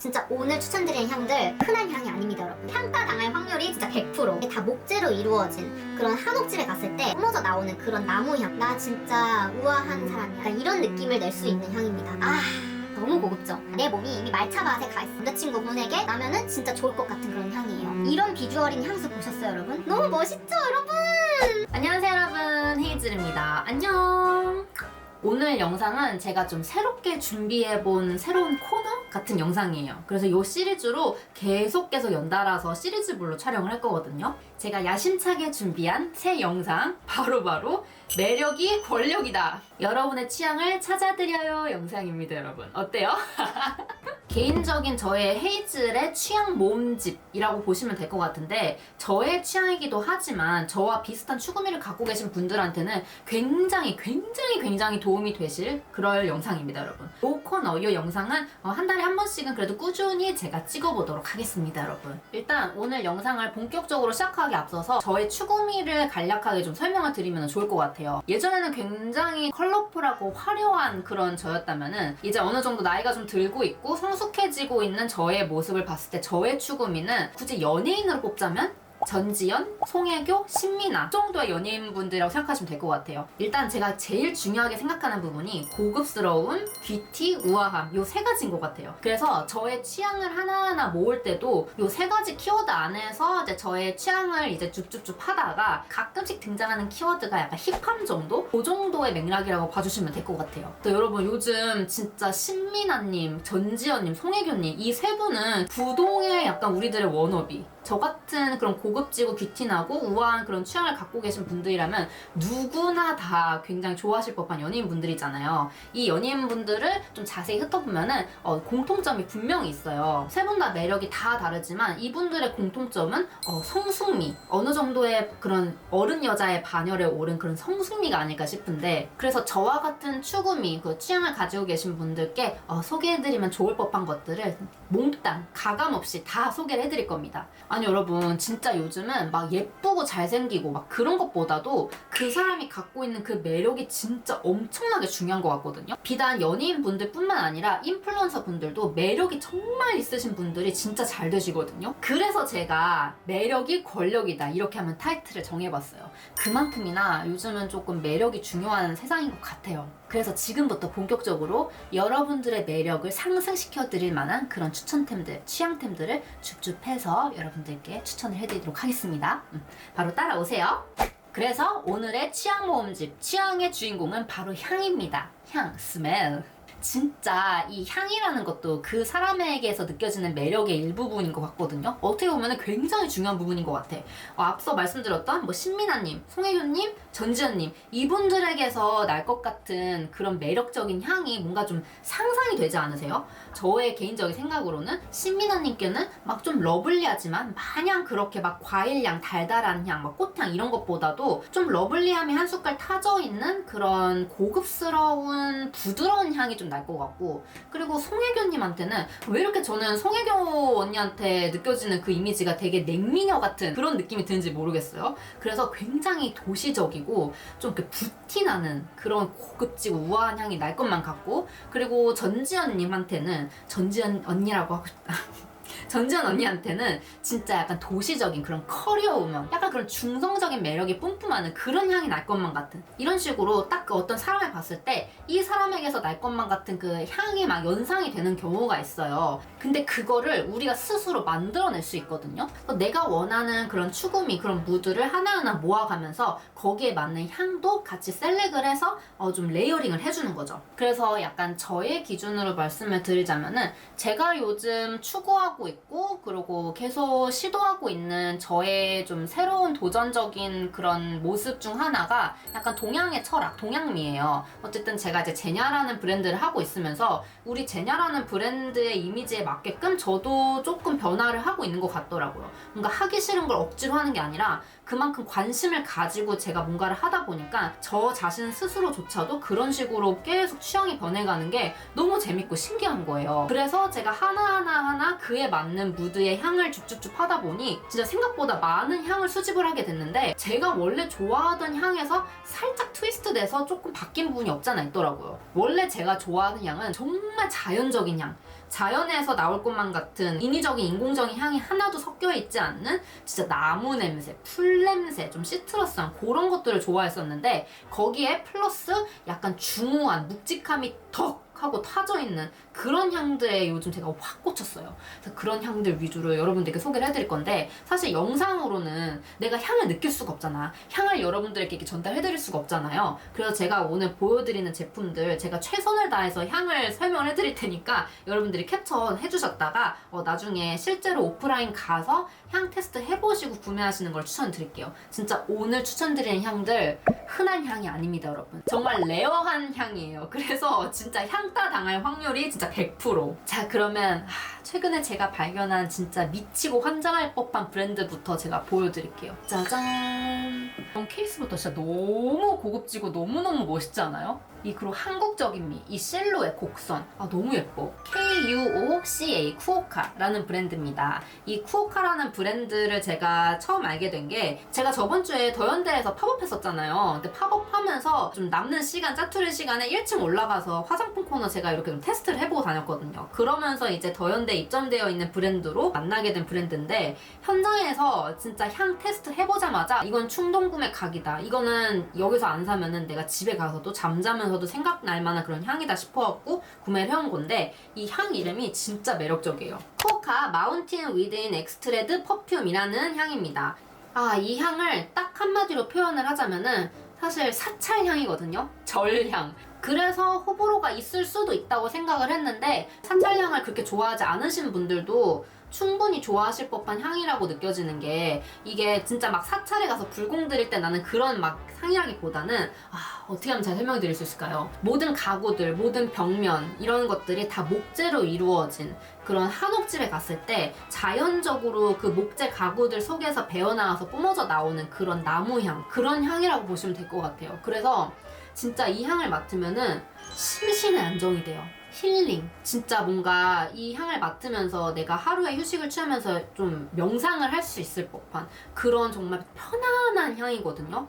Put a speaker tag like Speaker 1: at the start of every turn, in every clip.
Speaker 1: 진짜 오늘 추천드리는 향들 흔한 향이 아닙니다, 여러분. 평가당할 확률이 진짜 100%. 이게 다 목재로 이루어진 그런 한옥집에 갔을 때 뿜어져 나오는 그런 나무향. 나 진짜 우아한 사람이야. 약간 이런 느낌을 낼 수 있는 향입니다. 너무 고급져. 내 몸이 이미 말차 맛에 가 있어. 남자친구분에게 나면은 진짜 좋을 것 같은 그런 향이에요. 이런 비주얼인 향수 보셨어요, 여러분? 너무 멋있죠, 여러분?
Speaker 2: 안녕하세요, 여러분. 헤이즐입니다. 안녕. 오늘 영상은 제가 좀 새롭게 준비해본 새로운 코너 같은 영상이에요. 그래서 이 시리즈로 계속 연달아서 시리즈별로 촬영을 할 거거든요. 제가 야심차게 준비한 새 영상 바로 매력이 권력이다. 여러분의 취향을 찾아드려요 영상입니다, 여러분. 어때요? 개인적인 저의 헤이즐의 취향 모음집이라고 보시면 될 것 같은데, 저의 취향이기도 하지만 저와 비슷한 추구미를 갖고 계신 분들한테는 굉장히 도움이 되실 그럴 영상입니다, 여러분. 이 코너, 이 영상은 한 달에 한 번씩은 그래도 꾸준히 제가 찍어보도록 하겠습니다, 여러분. 일단 오늘 영상을 본격적으로 시작하기 앞서서 저의 추구미를 간략하게 좀 설명을 드리면 좋을 것 같아요. 예전에는 굉장히 컬러풀하고 화려한 그런 저였다면은 이제 어느 정도 나이가 좀 들고 있고 성숙해지고 있는 저의 모습을 봤을 때 저의 추구미는 굳이 연예인으로 뽑자면 전지현, 송혜교, 신민아 정도의 연예인분들이라고 생각하시면 될 것 같아요. 일단 제가 제일 중요하게 생각하는 부분이 고급스러움, 뷰티, 우아함 요 세 가지인 것 같아요. 그래서 저의 취향을 하나하나 모을 때도 요 세 가지 키워드 안에서 이제 저의 취향을 이제 쭉쭉쭉 하다가 가끔씩 등장하는 키워드가 약간 힙함 정도? 그 정도의 맥락이라고 봐주시면 될 것 같아요. 또 여러분 요즘 진짜 신민아님, 전지현님, 송혜교님 이 세 분은 부동의 약간 우리들의 워너비. 저 같은 그런 고급지고 뷰티나고 우아한 그런 취향을 갖고 계신 분들이라면 누구나 다 굉장히 좋아하실 법한 연예인분들이잖아요. 이 연예인분들을 좀 자세히 훑어보면은 공통점이 분명히 있어요. 세 분 다 매력이 다 다르지만 이분들의 공통점은 성숙미, 어느 정도의 그런 어른 여자의 반열에 오른 그런 성숙미가 아닐까 싶은데, 그래서 저와 같은 추구미, 그 취향을 가지고 계신 분들께 소개해드리면 좋을 법한 것들을 몽땅 가감없이 다 소개를 해드릴 겁니다. 아니 여러분, 진짜 요즘은 막 예쁘고 잘생기고 막 그런 것보다도 그 사람이 갖고 있는 그 매력이 진짜 엄청나게 중요한 것 같거든요. 비단 연예인 분들 뿐만 아니라 인플루언서 분들도 매력이 정말 있으신 분들이 진짜 잘 되시거든요. 그래서 제가 매력이 권력이다 이렇게 하면 타이틀을 정해봤어요. 그만큼이나 요즘은 조금 매력이 중요한 세상인 것 같아요. 그래서 지금부터 본격적으로 여러분들의 매력을 상승시켜 드릴 만한 그런 추천템들, 취향템들을 줍줍 해서 여러분들께 추천을 해드리도록 하겠습니다. 바로 따라오세요. 그래서 오늘의 취향 모음집, 취향의 주인공은 바로 향입니다. 향, 스멜. 진짜 이 향이라는 것도 그 사람에게서 느껴지는 매력의 일부분인 것 같거든요. 어떻게 보면 굉장히 중요한 부분인 것 같아. 앞서 말씀드렸던 신민아님, 송혜교님, 전지현님 이분들에게서 날 것 같은 그런 매력적인 향이 뭔가 좀 상상이 되지 않으세요? 저의 개인적인 생각으로는 신민아님께는 막 좀 러블리하지만 마냥 그렇게 막 과일향, 달달한 향, 막 꽃향 이런 것보다도 좀 러블리함이 한 숟갈 타져 있는 그런 고급스러운 부드러운 향이 좀 날 것 같고, 그리고 송혜교님한테는 왜 이렇게 저는 송혜교 언니한테 느껴지는 그 이미지가 되게 냉미녀 같은 그런 느낌이 드는지 모르겠어요. 그래서 굉장히 도시적이고 좀 이렇게 부티나는 그런 고급지고 우아한 향이 날 것만 같고, 그리고 전지현님한테는 전지현 언니라고 하고 싶다. 전지현 언니한테는 진짜 약간 도시적인 그런 커리어 우먼, 약간 그런 중성적인 매력이 뿜뿜하는 그런 향이 날 것만 같은, 이런 식으로 딱 그 어떤 사람을 봤을 때 이 사람에게서 날 것만 같은 그 향이 막 연상이 되는 경우가 있어요. 근데 그거를 우리가 스스로 만들어낼 수 있거든요. 내가 원하는 그런 추구미, 그런 무드를 하나하나 모아가면서 거기에 맞는 향도 같이 셀렉을 해서 좀 레이어링을 해주는 거죠. 그래서 약간 저의 기준으로 말씀을 드리자면은, 제가 요즘 추구하고 있고 그리고 계속 시도하고 있는 저의 좀 새로운 도전적인 그런 모습 중 하나가 약간 동양의 철학, 동양미예요. 어쨌든 제가 이제 제냐라는 브랜드를 하고 있으면서 우리 제냐라는 브랜드의 이미지에 맞게끔 저도 조금 변화를 하고 있는 것 같더라고요. 뭔가 하기 싫은 걸 억지로 하는 게 아니라 그만큼 관심을 가지고 제가 뭔가를 하다 보니까 저 자신 스스로조차도 그런 식으로 계속 취향이 변해가는 게 너무 재밌고 신기한 거예요. 그래서 제가 하나하나 그에 맞는 무드의 향을 쭉쭉쭉 하다 보니 진짜 생각보다 많은 향을 수집을 하게 됐는데, 제가 원래 좋아하던 향에서 살짝 트위스트 돼서 조금 바뀐 부분이 없잖아 있더라고요. 원래 제가 좋아하는 향은 정말 자연적인 향, 자연에서 나올 것만 같은 인위적인 인공적인 향이 하나도 섞여 있지 않는 진짜 나무 냄새, 풀 냄새, 좀 시트러스한 그런 것들을 좋아했었는데 거기에 플러스 약간 중후한 묵직함이 턱 하고 타져 있는 그런 향들에 요즘 제가 확 꽂혔어요. 그래서 그런 향들 위주로 여러분들께 소개를 해드릴 건데 사실 영상으로는 내가 향을 느낄 수가 없잖아. 향을 여러분들에게 이렇게 전달해드릴 수가 없잖아요. 그래서 제가 오늘 보여드리는 제품들 제가 최선을 다해서 향을 설명을 해드릴 테니까 여러분들이 캡처 해주셨다가 나중에 실제로 오프라인 가서 향 테스트 해보시고 구매하시는 걸 추천드릴게요. 진짜 오늘 추천드리는 향들 흔한 향이 아닙니다, 여러분. 정말 레어한 향이에요. 그래서 진짜 향따 당할 확률이 진짜 100%. 자, 그러면 최근에 제가 발견한 진짜 미치고 환장할 법한 브랜드부터 제가 보여드릴게요. 짜잔! 이런 케이스부터 진짜 너무 고급지고 너무너무 멋있지 않아요? 그리고 한국적인 미, 이 실루엣 곡선 너무 예뻐. KUOCA 쿠오카라는 브랜드입니다. 이 쿠오카라는 브랜드를 제가 처음 알게 된 게 제가 저번 주에 더현대에서 팝업 했었잖아요. 근데 팝업 하면서 좀 남는 시간, 짜투리 시간에 1층 올라가서 화장품 코너 제가 이렇게 좀 테스트를 해보고 다녔거든요. 그러면서 이제 더현대 입점되어 있는 브랜드로 만나게 된 브랜드인데 현장에서 진짜 향 테스트 해보자마자 이건 충동 구매 각이다. 이거는 여기서 안 사면은 내가 집에 가서도 잠자면서도 생각날 만한 그런 향이다 싶어갖고 구매를 해온 건데 이 향 이름이 진짜 매력적이에요. 쿠오카 마운틴 위드인 엑스트레드 퍼퓸이라는 향입니다. 이 향을 딱 한마디로 표현을 하자면은 사실 사찰향이거든요. 절향. 그래서 호불호가 있을 수도 있다고 생각을 했는데 사찰향을 그렇게 좋아하지 않으신 분들도 충분히 좋아하실 법한 향이라고 느껴지는 게 이게 진짜 막 사찰에 가서 불공 드릴 때 나는 그런 막 향이라기보다는 어떻게 하면 잘 설명드릴 수 있을까요? 모든 가구들, 모든 벽면 이런 것들이 다 목재로 이루어진 그런 한옥집에 갔을 때 자연적으로 그 목재 가구들 속에서 배어나와서 뿜어져 나오는 그런 나무향, 그런 향이라고 보시면 될 것 같아요. 그래서 진짜 이 향을 맡으면은 심신의 안정이 돼요. 힐링. 진짜 뭔가 이 향을 맡으면서 내가 하루에 휴식을 취하면서 좀 명상을 할 수 있을 법한 그런 정말 편안한 향이거든요.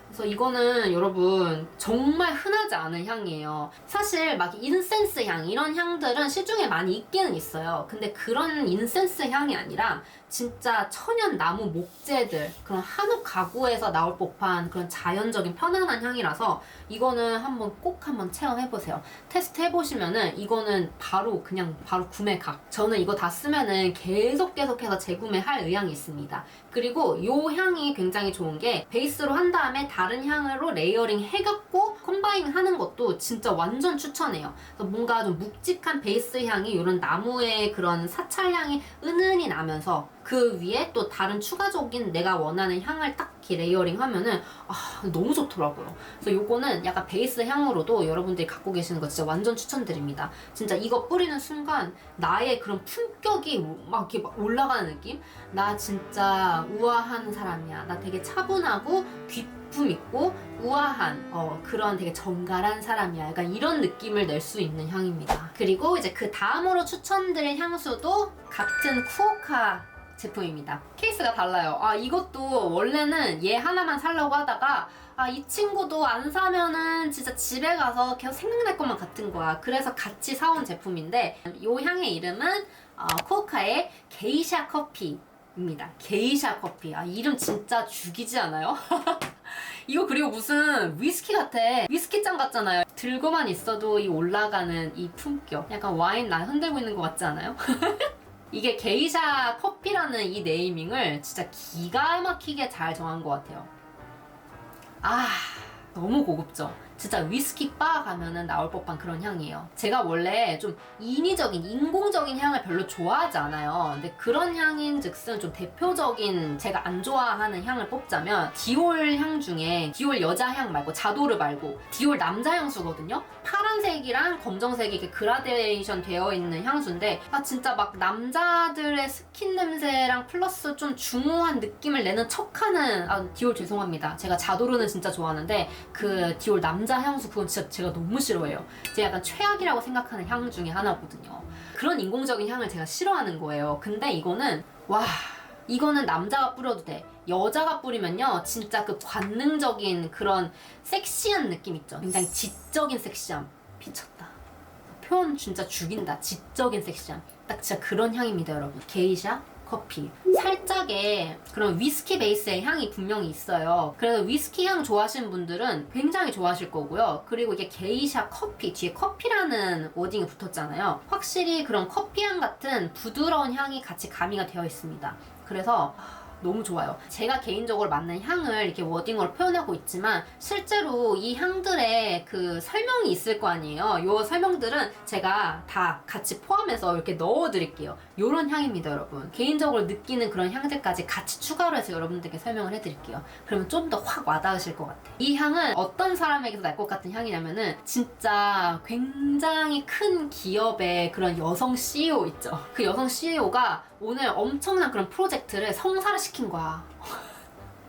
Speaker 2: 그래서 이거는 여러분 정말 흔하지 않은 향이에요. 사실 막 인센스 향 이런 향들은 시중에 많이 있기는 있어요. 근데 그런 인센스 향이 아니라 진짜 천연 나무 목재들 그런 한옥 가구에서 나올 법한 그런 자연적인 편안한 향이라서 이거는 꼭 한번 체험해보세요. 테스트 해보시면은 이거는 바로 구매 각. 저는 이거 다 쓰면은 계속해서 재구매할 의향이 있습니다. 그리고 이 향이 굉장히 좋은 게 베이스로 한 다음에 다른 향으로 레이어링 해갖고 컴바인 하는 것도 진짜 완전 추천해요. 그래서 뭔가 좀 묵직한 베이스 향이 이런 나무의 그런 사찰 향이 은은히 나면서 그 위에 또 다른 추가적인 내가 원하는 향을 딱 이렇게 레이어링 하면은 너무 좋더라고요. 그래서 요거는 약간 베이스 향으로도 여러분들이 갖고 계시는 거 진짜 완전 추천드립니다. 진짜 이거 뿌리는 순간 나의 그런 품격이 막 이렇게 올라가는 느낌? 나 진짜 우아한 사람이야. 나 되게 차분하고 품 있고 우아한 그런 되게 정갈한 사람이야. 약간 이런 느낌을 낼 수 있는 향입니다. 그리고 이제 그 다음으로 추천드릴 향수도 같은 쿠오카 제품입니다. 케이스가 달라요. 이것도 원래는 얘 하나만 살려고 하다가 이 친구도 안 사면은 진짜 집에 가서 계속 생각날 것만 같은 거야. 그래서 같이 사온 제품인데 이 향의 이름은 쿠오카의 게이샤 커피입니다. 게이샤 커피. 이름 진짜 죽이지 않아요? 이거 그리고 무슨 위스키 같아. 위스키잔 같잖아요. 들고만 있어도 이 올라가는 이 품격. 약간 와인 나 흔들고 있는 것 같지 않아요? 이게 게이샤 커피라는 이 네이밍을 진짜 기가 막히게 잘 정한 것 같아요. 너무 고급져. 진짜 위스키 바 가면은 나올 법한 그런 향이에요. 제가 원래 좀 인위적인, 인공적인 향을 별로 좋아하지 않아요. 근데 그런 향인 즉슨 좀 대표적인 제가 안 좋아하는 향을 뽑자면 디올 향 중에 디올 여자 향 말고 자도르 말고 디올 남자 향수거든요. 파란색이랑 검정색이 이렇게 그라데이션 되어 있는 향수인데 진짜 막 남자들의 스킨 냄새랑 플러스 좀 중후한 느낌을 내는 척하는 디올 죄송합니다. 제가 자도르는 진짜 좋아하는데 그 디올 남자 향수 그건 진짜 제가 너무 싫어해요. 제가 약간 최악이라고 생각하는 향 중에 하나거든요. 그런 인공적인 향을 제가 싫어하는 거예요. 근데 이거는 이거는 남자가 뿌려도 돼. 여자가 뿌리면요 진짜 그 관능적인 그런 섹시한 느낌 있죠. 굉장히 지적인 섹시함. 미쳤다. 표현 진짜 죽인다. 지적인 섹시함. 딱 진짜 그런 향입니다, 여러분. 게이샤 커피. 살짝의 그런 위스키 베이스의 향이 분명히 있어요. 그래서 위스키 향 좋아하시는 분들은 굉장히 좋아하실 거고요. 그리고 이게 게이샤 커피, 뒤에 커피라는 워딩이 붙었잖아요. 확실히 그런 커피향 같은 부드러운 향이 같이 가미가 되어 있습니다. 그래서 너무 좋아요. 제가 개인적으로 맡는 향을 이렇게 워딩으로 표현하고 있지만 실제로 이 향들의 그 설명이 있을 거 아니에요. 이 설명들은 제가 다 같이 포함해서 이렇게 넣어드릴게요. 이런 향입니다, 여러분. 개인적으로 느끼는 그런 향들까지 같이 추가로 해서 여러분들께 설명을 해드릴게요. 그러면 좀 더 확 와닿으실 것 같아요. 이 향은 어떤 사람에게도 날 것 같은 향이냐면은 진짜 굉장히 큰 기업의 그런 여성 CEO 있죠. 그 여성 CEO가 오늘 엄청난 그런 프로젝트를 성사를 시킨 거야.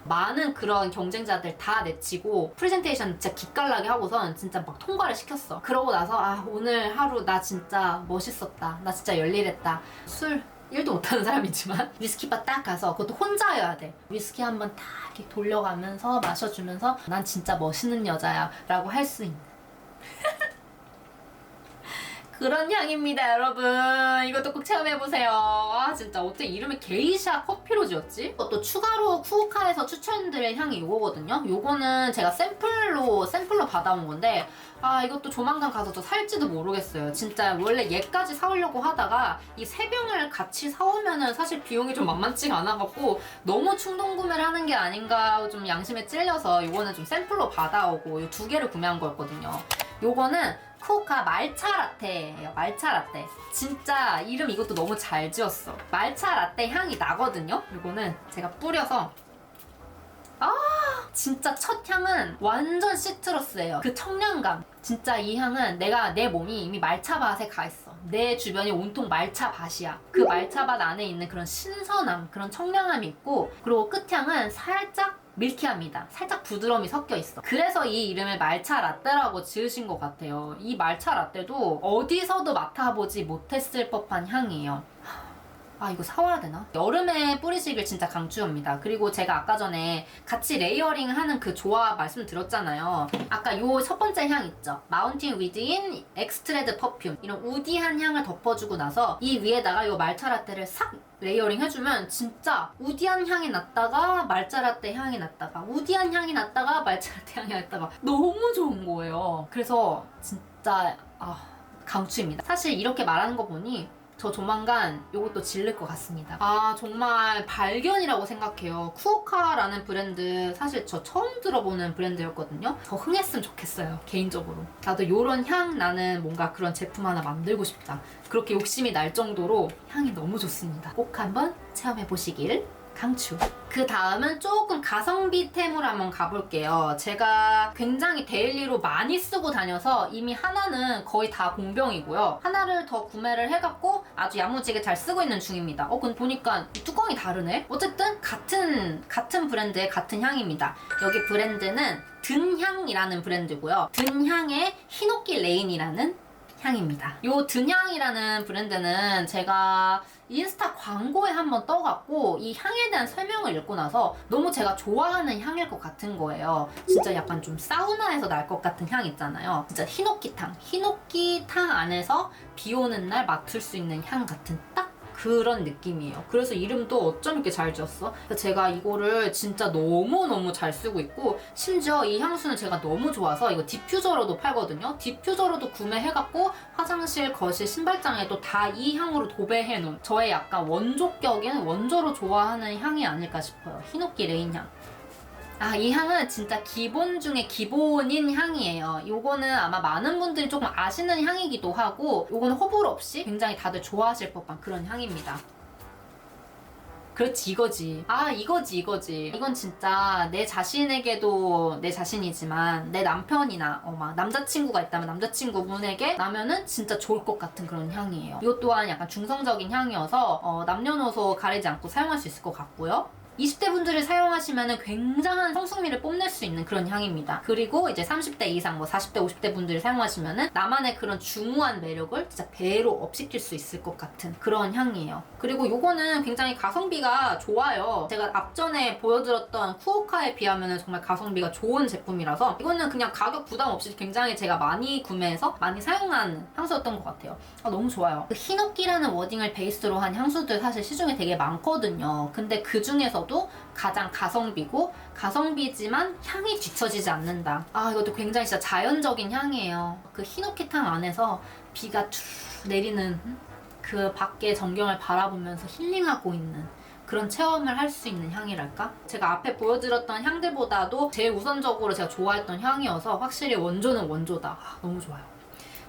Speaker 2: 많은 그런 경쟁자들 다 내치고 프레젠테이션 진짜 기깔나게 하고선 진짜 막 통과를 시켰어. 그러고 나서 아, 오늘 하루 나 진짜 멋있었다. 나 진짜 열일했다. 술 1도 못하는 사람이지만 위스키바 딱 가서 그것도 혼자여야 돼. 위스키 한번 딱 이렇게 돌려가면서 마셔주면서 난 진짜 멋있는 여자야 라고 할 수 있는 그런 향입니다, 여러분. 이것도 꼭 체험해보세요. 아, 진짜 어떻게 이름을 게이샤 커피로 지었지? 또 추가로 쿠오카에서 추천드릴 향이 이거거든요. 요거는 제가 샘플로 받아온 건데 아, 이것도 조만간 가서 저 살지도 모르겠어요. 진짜 원래 얘까지 사오려고 하다가 이 3병을 같이 사오면은 사실 비용이 좀 만만치가 않아갖고 너무 충동 구매를 하는 게 아닌가 좀 양심에 찔려서 요거는 좀 샘플로 받아오고 이 2개를 구매한 거였거든요. 요거는 쿠오카 말차 라떼예요. 말차 라떼. 진짜 이름 이것도 너무 잘 지었어. 말차 라떼 향이 나거든요. 이거는 제가 뿌려서 진짜 첫 향은 완전 시트러스예요. 그 청량감. 진짜 이 향은 내 몸이 이미 말차밭에 가 있어. 내 주변이 온통 말차밭이야. 그 말차밭 안에 있는 그런 신선함, 그런 청량함이 있고 그리고 끝향은 살짝 밀키합니다. 살짝 부드러움이 섞여 있어. 그래서 이 이름을 말차 라떼라고 지으신 것 같아요. 이 말차 라떼도 어디서도 맡아보지 못했을 법한 향이에요. 아, 이거 사와야 되나? 여름에 뿌리시길 진짜 강추입니다. 그리고 제가 아까 전에 같이 레이어링 하는 그 조합 말씀드렸잖아요. 아까 요 첫 번째 향 있죠? 마운틴 위드인 엑스트레드 퍼퓸. 이런 우디한 향을 덮어주고 나서 이 위에다가 요 말차 라떼를 싹 레이어링 해주면 진짜 우디한 향이 났다가 말차 라떼 향이 났다가 우디한 향이 났다가 말차 라떼 향이 났다가 너무 좋은 거예요. 그래서 진짜 강추입니다. 사실 이렇게 말하는 거 보니 저 조만간 요것도 질릴 것 같습니다. 아, 정말 발견이라고 생각해요. 쿠오카라는 브랜드 사실 저 처음 들어보는 브랜드였거든요. 더 흥했으면 좋겠어요, 개인적으로. 나도 요런 향 나는 뭔가 그런 제품 하나 만들고 싶다. 그렇게 욕심이 날 정도로 향이 너무 좋습니다. 꼭 한번 체험해 보시길 강추. 그 다음은 조금 가성비템으로 한번 가볼게요. 제가 굉장히 데일리로 많이 쓰고 다녀서 이미 하나는 거의 다 공병이고요. 하나를 더 구매를 해갖고 아주 야무지게 잘 쓰고 있는 중입니다. 근데 보니까 뚜껑이 다르네? 어쨌든 같은 브랜드의 같은 향입니다. 여기 브랜드는 든향이라는 브랜드고요. 든향의 히노키 레인이라는 향입니다. 요 든향이라는 브랜드는 제가 인스타 광고에 한번 떠갖고 이 향에 대한 설명을 읽고 나서 너무 제가 좋아하는 향일 것 같은 거예요. 진짜 약간 좀 사우나에서 날 것 같은 향 있잖아요. 진짜 히노키탕 안에서 비 오는 날 맡을 수 있는 향 같은 딱 그런 느낌이에요. 그래서 이름도 어쩜 이렇게 잘 지었어? 제가 이거를 진짜 너무너무 잘 쓰고 있고 심지어 이 향수는 제가 너무 좋아서 이거 디퓨저로도 팔거든요. 디퓨저로도 구매해갖고 화장실, 거실, 신발장에도 다 이 향으로 도배해놓은 저의 약간 원조격인 원조로 좋아하는 향이 아닐까 싶어요. 히노키 레인 향. 이 향은 진짜 기본 중에 기본인 향이에요. 요거는 아마 많은 분들이 조금 아시는 향이기도 하고 요거는 호불호 없이 굉장히 다들 좋아하실 법한 그런 향입니다. 그렇지, 이거지. 이거지. 이건 진짜 내 자신에게도 내 자신이지만 내 남편이나 막 남자친구가 있다면 남자친구분에게 나면은 진짜 좋을 것 같은 그런 향이에요. 이것 또한 약간 중성적인 향이어서 남녀노소 가리지 않고 사용할 수 있을 것 같고요. 20대 분들이 사용하시면 굉장한 성숙미를 뽐낼 수 있는 그런 향입니다. 그리고 이제 30대 이상, 뭐 40대, 50대 분들이 사용하시면 나만의 그런 중후한 매력을 진짜 배로 업시킬 수 있을 것 같은 그런 향이에요. 그리고 요거는 굉장히 가성비가 좋아요. 제가 앞전에 보여드렸던 쿠오카에 비하면 정말 가성비가 좋은 제품이라서 이거는 그냥 가격 부담 없이 굉장히 제가 많이 구매해서 많이 사용한 향수였던 것 같아요. 너무 좋아요. 그 히노키라는 워딩을 베이스로 한 향수들 사실 시중에 되게 많거든요. 근데 그 중에서도 가장 가성비고 가성비지만 향이 뒤처지지 않는다. 이것도 굉장히 진짜 자연적인 향이에요. 그 히노키탕 안에서 비가 툭 내리는 그 밖의 전경을 바라보면서 힐링하고 있는 그런 체험을 할 수 있는 향이랄까? 제가 앞에 보여드렸던 향들보다도 제일 우선적으로 제가 좋아했던 향이어서 확실히 원조는 원조다. 너무 좋아요.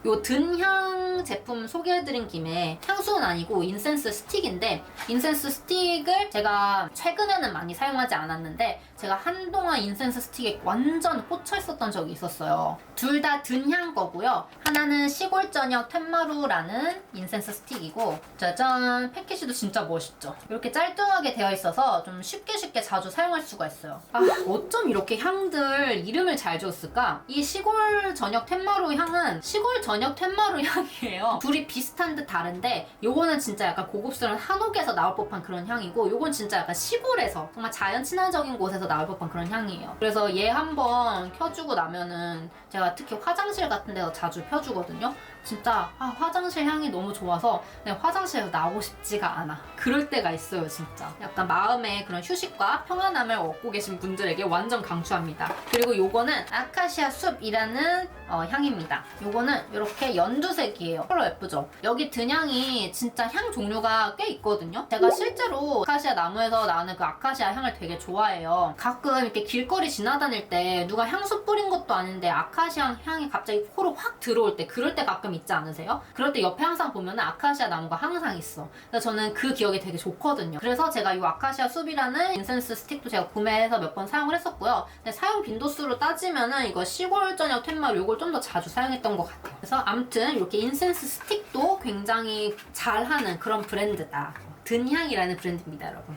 Speaker 2: 요 든향 제품 소개해드린 김에 향수는 아니고 인센스 스틱인데, 인센스 스틱을 제가 최근에는 많이 사용하지 않았는데 제가 한동안 인센스 스틱에 완전 꽂혀 있었던 적이 있었어요. 둘 다 든향 거고요. 하나는 시골 저녁 텐마루라는 인센스 스틱이고, 짜잔, 패키지도 진짜 멋있죠. 이렇게 짤뚱하게 되어 있어서 좀 쉽게 자주 사용할 수가 있어요. 어쩜 이렇게 향들 이름을 잘 지었을까? 이 시골 저녁 텐마루 향은 시골 저녁 텐마루 향이에요. 둘이 비슷한 듯 다른데 요거는 진짜 약간 고급스러운 한옥에서 나올 법한 그런 향이고, 요건 진짜 약간 시골에서 정말 자연 친화적인 곳에서 나올 법한 그런 향이에요. 그래서 얘 한번 켜주고 나면은 제가 특히 화장실 같은 데서 자주 펴주거든요. 진짜 화장실 향이 너무 좋아서 그냥 화장실에서 나오고 싶지가 않아. 그럴 때가 있어요, 진짜. 약간 마음의 그런 휴식과 평안함을 얻고 계신 분들에게 완전 강추합니다. 그리고 요거는 아카시아 숲이라는 향입니다. 요거는 이렇게 연두색이에요. 컬러 예쁘죠? 여기 든향이 진짜 향 종류가 꽤 있거든요. 제가 실제로 아카시아 나무에서 나는 그 아카시아 향을 되게 좋아해요. 가끔 이렇게 길거리 지나다닐 때 누가 향수 뿌린 것도 아닌데 아카시아 향이 갑자기 코로 확 들어올 때, 그럴 때 가끔 있지 않으세요? 그럴 때 옆에 항상 보면 아카시아 나무가 항상 있어. 그래서 저는 그 기억이 되게 좋거든요. 그래서 제가 이 아카시아 숲이라는 인센스 스틱도 제가 구매해서 몇 번 사용을 했었고요. 근데 사용 빈도수로 따지면은 이거 시골 저녁 텐마루 요걸 좀 더 자주 사용했던 것 같아요. 그래서 아무튼 이렇게 인센스 스틱도 굉장히 잘하는 그런 브랜드다. 든향이라는 브랜드입니다, 여러분.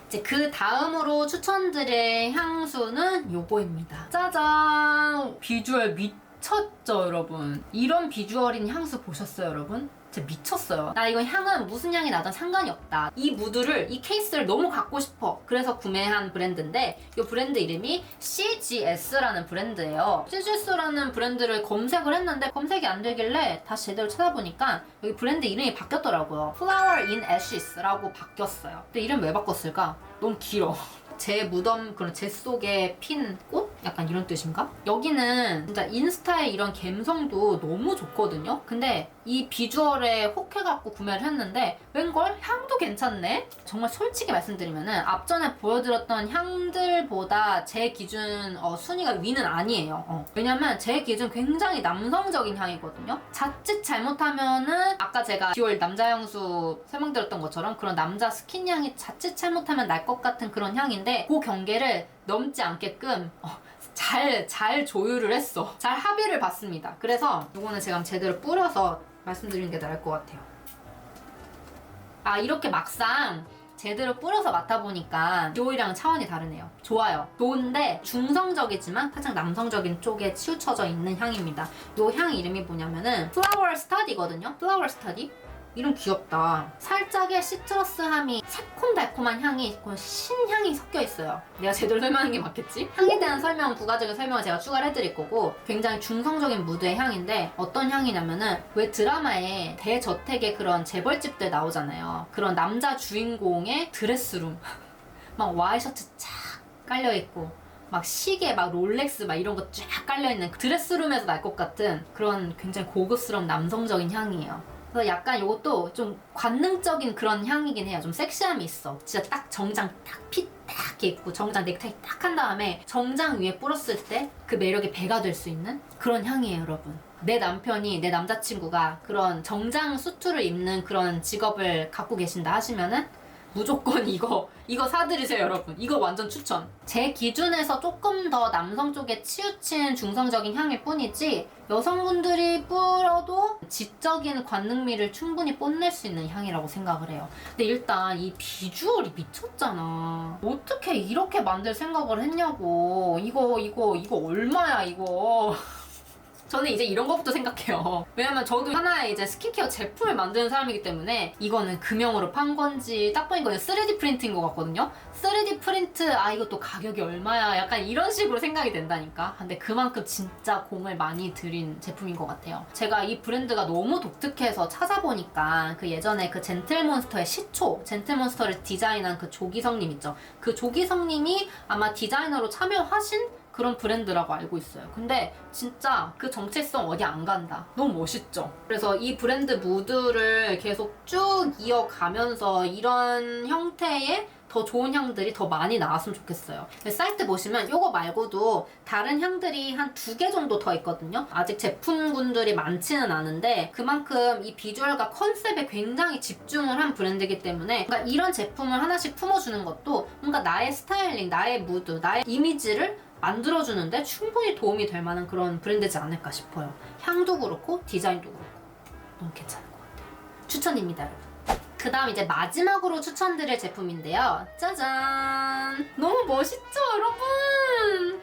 Speaker 2: 이제 그 다음으로 추천드릴 향수는 요거입니다. 짜잔! 비주얼 미쳤죠, 여러분? 이런 비주얼인 향수 보셨어요, 여러분? 진짜 미쳤어요. 나 이건 향은 무슨 향이 나든 상관이 없다. 이 무드를, 이 케이스를 너무 갖고 싶어. 그래서 구매한 브랜드인데 이 브랜드 이름이 CGS라는 브랜드예요. CGS라는 브랜드를 검색을 했는데 검색이 안 되길래 다시 제대로 찾아보니까 여기 브랜드 이름이 바뀌었더라고요. Flower in Ashes라고 바뀌었어요. 근데 이름 왜 바꿨을까? 너무 길어. 제 무덤, 그런 제 속에 핀 꽃? 약간 이런 뜻인가? 여기는 진짜 인스타의 이런 감성도 너무 좋거든요? 근데 이 비주얼에 혹해갖고 구매를 했는데 웬걸? 향도 괜찮네? 정말 솔직히 말씀드리면은 앞전에 보여드렸던 향들보다 제 기준 순위가 위는 아니에요. 왜냐면 제 기준 굉장히 남성적인 향이거든요? 자칫 잘못하면은 아까 제가 디올 남자 향수 설명드렸던 것처럼 그런 남자 스킨 향이 자칫 잘못하면 날 것 같은 그런 향인데 그 경계를 넘지 않게끔 잘 조율을 했어. 잘 합의를 봤습니다. 그래서 이거는 제가 제대로 뿌려서 말씀드리는 게 나을 것 같아요. 이렇게 막상 제대로 뿌려서 맡아보니까 디올이랑 차원이 다르네요. 좋아요. 좋은데 중성적이지만 살짝 남성적인 쪽에 치우쳐져 있는 향입니다. 이 향 이름이 뭐냐면은 플라워 스타디거든요. 플라워 스타디? 이름 귀엽다. 살짝의 시트러스함이 새콤달콤한 향이 신향이 섞여 있어요. 내가 제대로 설명하는 게 맞겠지? 향에 대한 설명, 부가적인 설명을 제가 추가를 해드릴 거고 굉장히 중성적인 무드의 향인데 어떤 향이냐면은 왜 드라마에 대저택의 그런 재벌집들 나오잖아요. 그런 남자 주인공의 드레스룸 막 와이셔츠 쫙 깔려있고 막 시계, 막 롤렉스 막 이런 거 쫙 깔려있는 드레스룸에서 날 것 같은 그런 굉장히 고급스러운 남성적인 향이에요. 그래서 약간 이것도 좀 관능적인 그런 향이긴 해요. 좀 섹시함이 있어. 진짜 딱 정장 딱 핏 딱 입고 정장 넥타이 딱 한 다음에 정장 위에 뿌렸을 때 그 매력이 배가 될 수 있는 그런 향이에요, 여러분. 내 남편이, 내 남자친구가 그런 정장 수트를 입는 그런 직업을 갖고 계신다 하시면은 무조건 이거 사드리세요 여러분. 이거 완전 추천. 제 기준에서 조금 더 남성 쪽에 치우친 중성적인 향일 뿐이지 여성분들이 뿌려도 지적인 관능미를 충분히 뽐낼 수 있는 향이라고 생각을 해요. 근데 일단 이 비주얼이 미쳤잖아. 어떻게 이렇게 만들 생각을 했냐고. 이거 얼마야 이거. 저는 이제 이런 것부터 생각해요. 왜냐면 저도 하나의 이제 스킨케어 제품을 만드는 사람이기 때문에 이거는 금형으로 판 건지 딱 보니까 3D 프린트인 것 같거든요. 3D 프린트 이것도 가격이 얼마야 약간 이런 식으로 생각이 된다니까. 근데 그만큼 진짜 공을 많이 들인 제품인 것 같아요. 제가 이 브랜드가 너무 독특해서 찾아보니까 그 예전에 그 젠틀몬스터의 시초, 젠틀몬스터를 디자인한 그 조기성님 있죠. 그 조기성님이 아마 디자이너로 참여하신 그런 브랜드라고 알고 있어요. 근데 진짜 그 정체성 어디 안 간다. 너무 멋있죠? 그래서 이 브랜드 무드를 계속 쭉 이어가면서 이런 형태의 더 좋은 향들이 더 많이 나왔으면 좋겠어요. 사이트 보시면 이거 말고도 다른 향들이 한 2개 정도 더 있거든요. 아직 제품군들이 많지는 않은데 그만큼 이 비주얼과 컨셉에 굉장히 집중을 한 브랜드이기 때문에 뭔가 이런 제품을 하나씩 품어주는 것도 뭔가 나의 스타일링, 나의 무드, 나의 이미지를 만들어주는데 충분히 도움이 될 만한 그런 브랜드지 않을까 싶어요. 향도 그렇고 디자인도 그렇고 너무 괜찮은 것 같아요. 추천입니다 여러분. 그 다음 이제 마지막으로 추천드릴 제품인데요. 짜잔! 너무 멋있죠 여러분?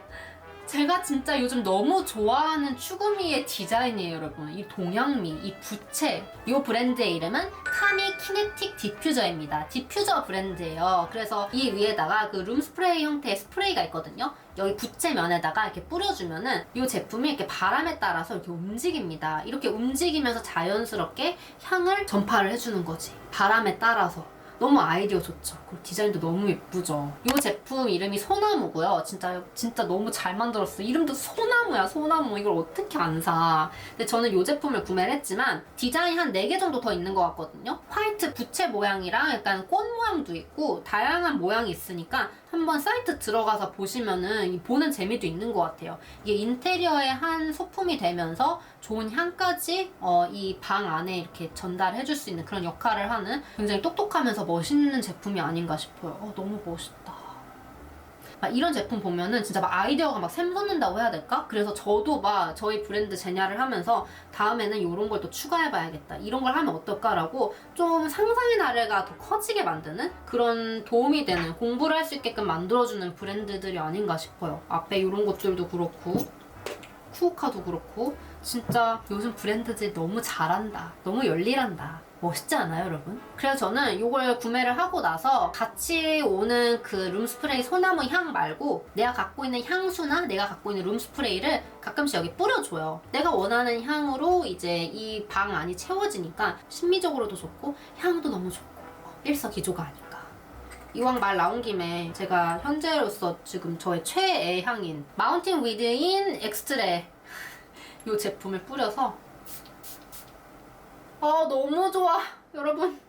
Speaker 2: 제가 진짜 요즘 너무 좋아하는 추구미의 디자인이에요 여러분. 이 동양미, 이 부채. 이 브랜드의 이름은 카미 키네틱 디퓨저입니다. 디퓨저 브랜드예요. 그래서 이 위에다가 그 룸스프레이 형태의 스프레이가 있거든요. 여기 부채면에다가 이렇게 뿌려주면은 이 제품이 이렇게 바람에 따라서 이렇게 움직입니다. 이렇게 움직이면서 자연스럽게 향을 전파를 해주는 거지. 바람에 따라서. 너무 아이디어 좋죠. 그리고 디자인도 너무 예쁘죠. 이 제품 이름이 소나무고요. 진짜 너무 잘 만들었어. 이름도 소나무야, 소나무. 이걸 어떻게 안 사? 근데 저는 이 제품을 구매를 했지만 디자인 한 4개 정도 더 있는 것 같거든요. 화이트 부채 모양이랑 약간 꽃 모양도 있고 다양한 모양이 있으니까 한번 사이트 들어가서 보시면은 보는 재미도 있는 것 같아요. 이게 인테리어의 한 소품이 되면서 좋은 향까지 이 방 안에 이렇게 전달해줄 수 있는 그런 역할을 하는 굉장히 똑똑하면서 멋있는 제품이 아닌가 싶어요. 너무 멋있다. 이런 제품 보면은 진짜 막 아이디어가 막 샘솟는다고 해야 될까? 그래서 저도 막 저희 브랜드 제냐를 하면서 다음에는 이런 걸 또 추가해봐야겠다. 이런 걸 하면 어떨까라고 좀 상상의 나래가 더 커지게 만드는 그런 도움이 되는 공부를 할 수 있게끔 만들어주는 브랜드들이 아닌가 싶어요. 앞에 이런 것들도 그렇고 쿠오카도 그렇고 진짜 요즘 브랜드들 너무 잘한다. 너무 열일한다. 멋있지 않아요 여러분? 그래서 저는 이걸 구매를 하고 나서 같이 오는 그 룸스프레이 소나무 향 말고 내가 갖고 있는 향수나 내가 갖고 있는 룸스프레이를 가끔씩 여기 뿌려줘요. 내가 원하는 향으로 이제 이 방 안이 채워지니까 심미적으로도 좋고 향도 너무 좋고 일석이조가 아닐까. 이왕 말 나온 김에 제가 현재로서 지금 저의 최애 향인 마운틴 위드인 엑스트레 이 제품을 뿌려서 너무 좋아 여러분.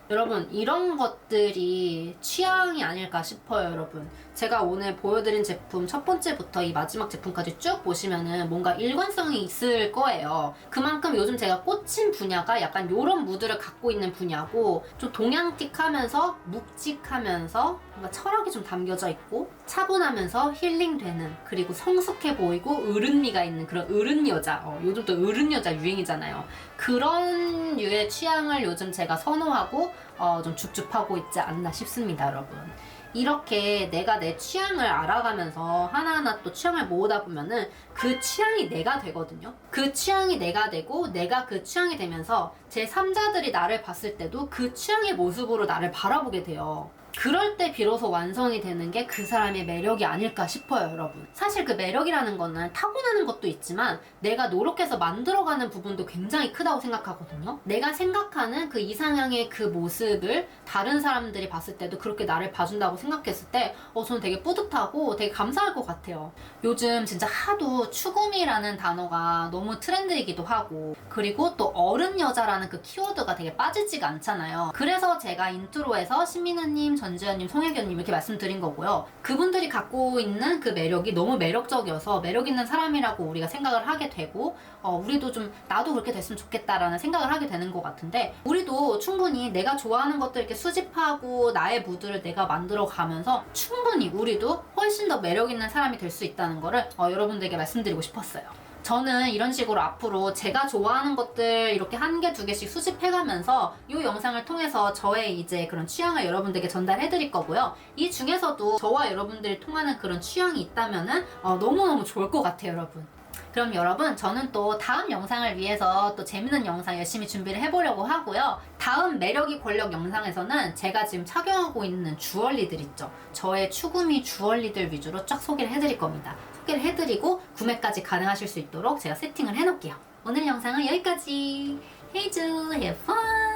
Speaker 2: 여러분 이런 것들이 취향이 아닐까 싶어요 여러분. 제가 오늘 보여드린 제품 첫 번째부터 이 마지막 제품까지 쭉 보시면은 뭔가 일관성이 있을 거예요. 그만큼 요즘 제가 꽂힌 분야가 약간 요런 무드를 갖고 있는 분야고 좀 동양틱하면서 묵직하면서 뭔가 철학이 좀 담겨져 있고 차분하면서 힐링되는 그리고 성숙해 보이고 어른미가 있는 그런 어른 여자. 요즘 또 어른 여자 유행이잖아요. 그런 류의 취향을 요즘 제가 선호하고 좀 줍줍하고 있지 않나 싶습니다 여러분. 이렇게 내가 내 취향을 알아가면서 하나하나 또 취향을 모으다 보면은 그 취향이 내가 되거든요. 그 취향이 내가 되고 내가 그 취향이 되면서 제3자들이 나를 봤을 때도 그 취향의 모습으로 나를 바라보게 돼요. 그럴 때 비로소 완성이 되는 게 그 사람의 매력이 아닐까 싶어요 여러분. 사실 그 매력이라는 거는 타고나는 것도 있지만 내가 노력해서 만들어가는 부분도 굉장히 크다고 생각하거든요. 내가 생각하는 그 이상향의 그 모습을 다른 사람들이 봤을 때도 그렇게 나를 봐준다고 생각했을 때 저는 되게 뿌듯하고 되게 감사할 것 같아요. 요즘 진짜 하도 추구미라는 단어가 너무 트렌드이기도 하고 그리고 또 어른 여자라는 그 키워드가 되게 빠지지가 않잖아요. 그래서 제가 인트로에서 신민우님, 전지현님, 송혜교님 이렇게 말씀드린 거고요. 그분들이 갖고 있는 그 매력이 너무 매력적이어서 매력 있는 사람이라고 우리가 생각을 하게 되고 우리도 좀 나도 그렇게 됐으면 좋겠다라는 생각을 하게 되는 것 같은데 우리도 충분히 내가 좋아하는 것들 이렇게 수집하고 나의 무드를 내가 만들어 가면서 충분히 우리도 훨씬 더 매력 있는 사람이 될 수 있다는 거를 여러분들에게 말씀드리고 싶었어요. 저는 이런 식으로 앞으로 제가 좋아하는 것들 이렇게 한 개, 두 개씩 수집해가면서 이 영상을 통해서 저의 이제 그런 취향을 여러분들에게 전달해 드릴 거고요. 이 중에서도 저와 여러분들이 통하는 그런 취향이 있다면은 너무너무 좋을 것 같아요, 여러분. 그럼 여러분, 저는 또 다음 영상을 위해서 또 재밌는 영상 열심히 준비를 해보려고 하고요. 다음 매력이 권력 영상에서는 제가 지금 착용하고 있는 주얼리들 있죠. 저의 추구미 주얼리들 위주로 쫙 소개를 해드릴 겁니다. 소개를 해드리고 구매까지 가능하실 수 있도록 제가 세팅을 해놓을게요. 오늘 영상은 여기까지. 헤이즈, have fun!